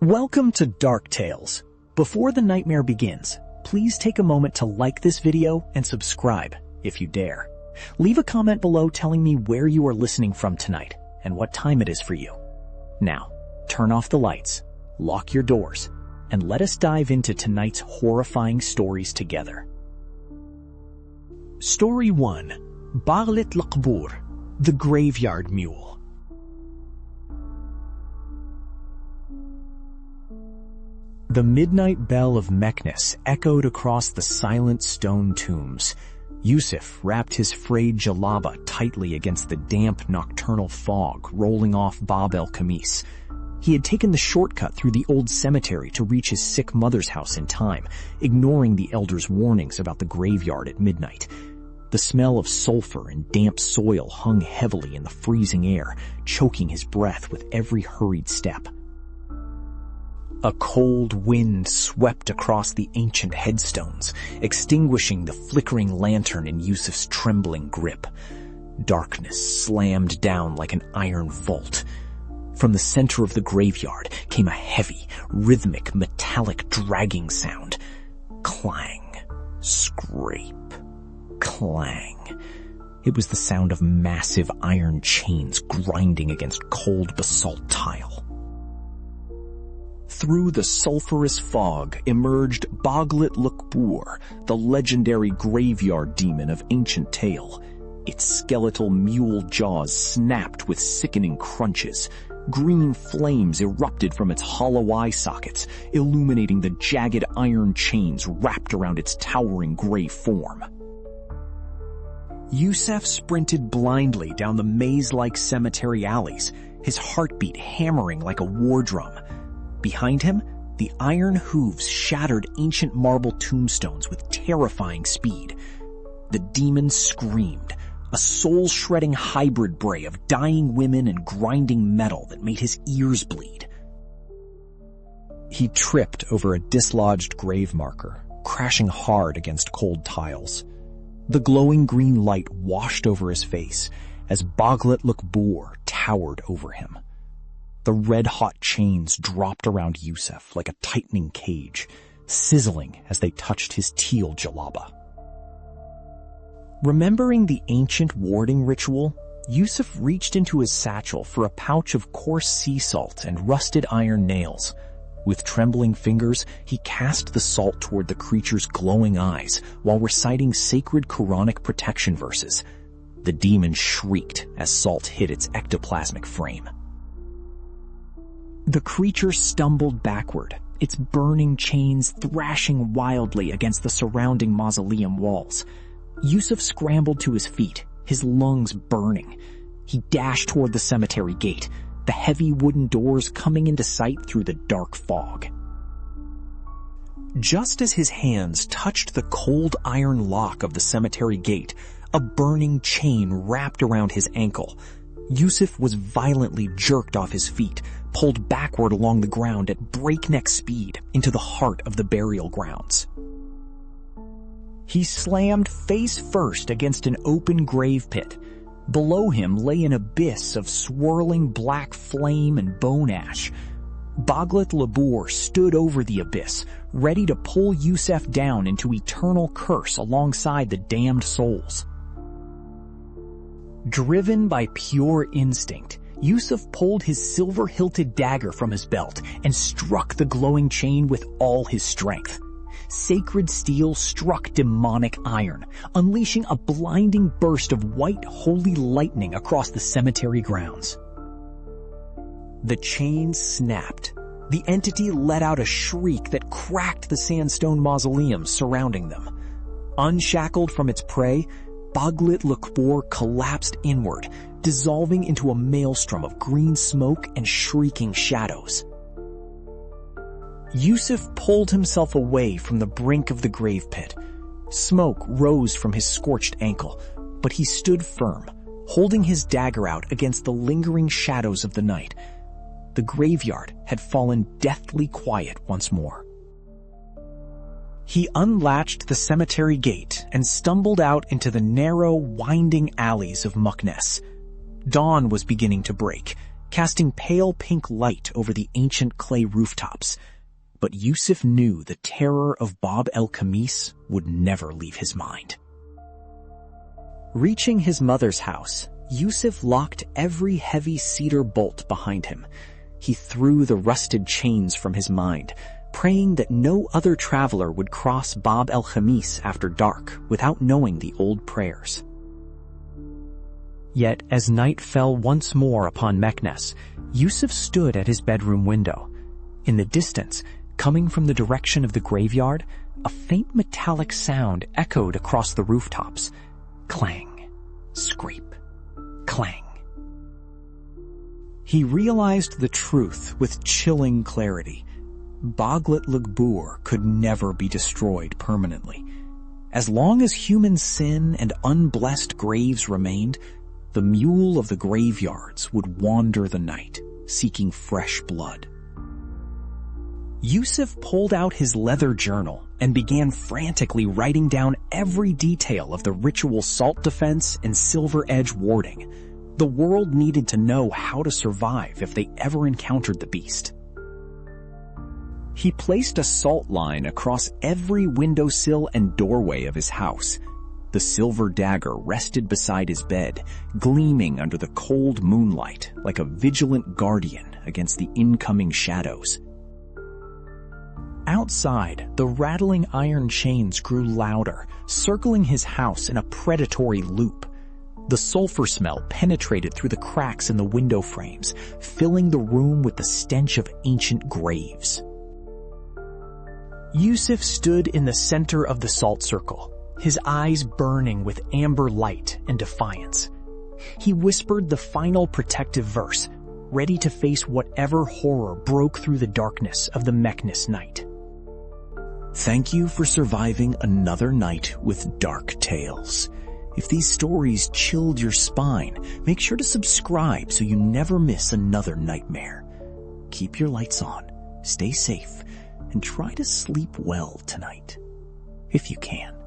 Welcome to Dark Tales. Before the nightmare begins, please take a moment to like this video and subscribe if you dare. Leave a comment below telling me where you are listening from tonight and what time it is for you. Now, turn off the lights, lock your doors, and let us dive into tonight's horrifying stories together. Story 1. Baghlit L'Qbour, the Graveyard Mule. The midnight bell of Meknes echoed across the silent stone tombs. Youssef wrapped his frayed jalaba tightly against the damp nocturnal fog rolling off Bab El-Khemis. He had taken the shortcut through the old cemetery to reach his sick mother's house in time, ignoring the elders' warnings about the graveyard at midnight. The smell of sulfur and damp soil hung heavily in the freezing air, choking his breath with every hurried step. A cold wind swept across the ancient headstones, extinguishing the flickering lantern in Youssef's trembling grip. Darkness slammed down like an iron vault. From the center of the graveyard came a heavy, rhythmic, metallic dragging sound. Clang, scrape, clang. It was the sound of massive iron chains grinding against cold basalt tile. Through the sulphurous fog emerged Baghlit L'Qbour, the legendary graveyard demon of ancient tale. Its skeletal mule jaws snapped with sickening crunches. Green flames erupted from its hollow eye sockets, illuminating the jagged iron chains wrapped around its towering gray form. Youssef sprinted blindly down the maze-like cemetery alleys, his heartbeat hammering like a war drum. Behind him, the iron hooves shattered ancient marble tombstones with terrifying speed. The demon screamed, a soul-shredding hybrid bray of dying women and grinding metal that made his ears bleed. He tripped over a dislodged grave marker, crashing hard against cold tiles. The glowing green light washed over his face as Baghlit L'Qbour towered over him. The red-hot chains dropped around Youssef like a tightening cage, sizzling as they touched his teal jalaba. Remembering the ancient warding ritual, Youssef reached into his satchel for a pouch of coarse sea salt and rusted iron nails. With trembling fingers, he cast the salt toward the creature's glowing eyes while reciting sacred Quranic protection verses. The demon shrieked as salt hit its ectoplasmic frame. The creature stumbled backward, its burning chains thrashing wildly against the surrounding mausoleum walls. Youssef scrambled to his feet, his lungs burning. He dashed toward the cemetery gate, the heavy wooden doors coming into sight through the dark fog. Just as his hands touched the cold iron lock of the cemetery gate, a burning chain wrapped around his ankle. Youssef was violently jerked off his feet, pulled backward along the ground at breakneck speed into the heart of the burial grounds. He slammed face first against an open grave pit. Below him lay an abyss of swirling black flame and bone ash. Baghlit L'Qbour stood over the abyss, ready to pull Youssef down into eternal curse alongside the damned souls. Driven by pure instinct, Youssef pulled his silver-hilted dagger from his belt and struck the glowing chain with all his strength. Sacred steel struck demonic iron, unleashing a blinding burst of white holy lightning across the cemetery grounds. The chain snapped. The entity let out a shriek that cracked the sandstone mausoleums surrounding them. Unshackled from its prey, Baghlit L'Qbour collapsed inward, dissolving into a maelstrom of green smoke and shrieking shadows. Youssef pulled himself away from the brink of the grave pit. Smoke rose from his scorched ankle, but he stood firm, holding his dagger out against the lingering shadows of the night. The graveyard had fallen deathly quiet once more. He unlatched the cemetery gate and stumbled out into the narrow, winding alleys of Meknes. Dawn was beginning to break, casting pale pink light over the ancient clay rooftops. But Youssef knew the terror of Bab El-Khemis would never leave his mind. Reaching his mother's house, Youssef locked every heavy cedar bolt behind him. He threw the rusted chains from his mind, praying that no other traveler would cross Bab El-Khemis after dark without knowing the old prayers. Yet, as night fell once more upon Meknes, Youssef stood at his bedroom window. In the distance, coming from the direction of the graveyard, a faint metallic sound echoed across the rooftops. Clang, scrape, clang. He realized the truth with chilling clarity. Baghlit L'Qbour could never be destroyed permanently. As long as human sin and unblessed graves remained, the mule of the graveyards would wander the night, seeking fresh blood. Youssef pulled out his leather journal and began frantically writing down every detail of the ritual salt defense and silver edge warding. The world needed to know how to survive if they ever encountered the beast. He placed a salt line across every windowsill and doorway of his house. The silver dagger rested beside his bed, gleaming under the cold moonlight like a vigilant guardian against the incoming shadows. Outside, the rattling iron chains grew louder, circling his house in a predatory loop. The sulfur smell penetrated through the cracks in the window frames, filling the room with the stench of ancient graves. Youssef stood in the center of the salt circle, his eyes burning with amber light and defiance. He whispered the final protective verse, ready to face whatever horror broke through the darkness of the Meknes night. Thank you for surviving another night with dark tales. If these stories chilled your spine, make sure to subscribe so you never miss another nightmare. Keep your lights on, stay safe, and try to sleep well tonight, if you can.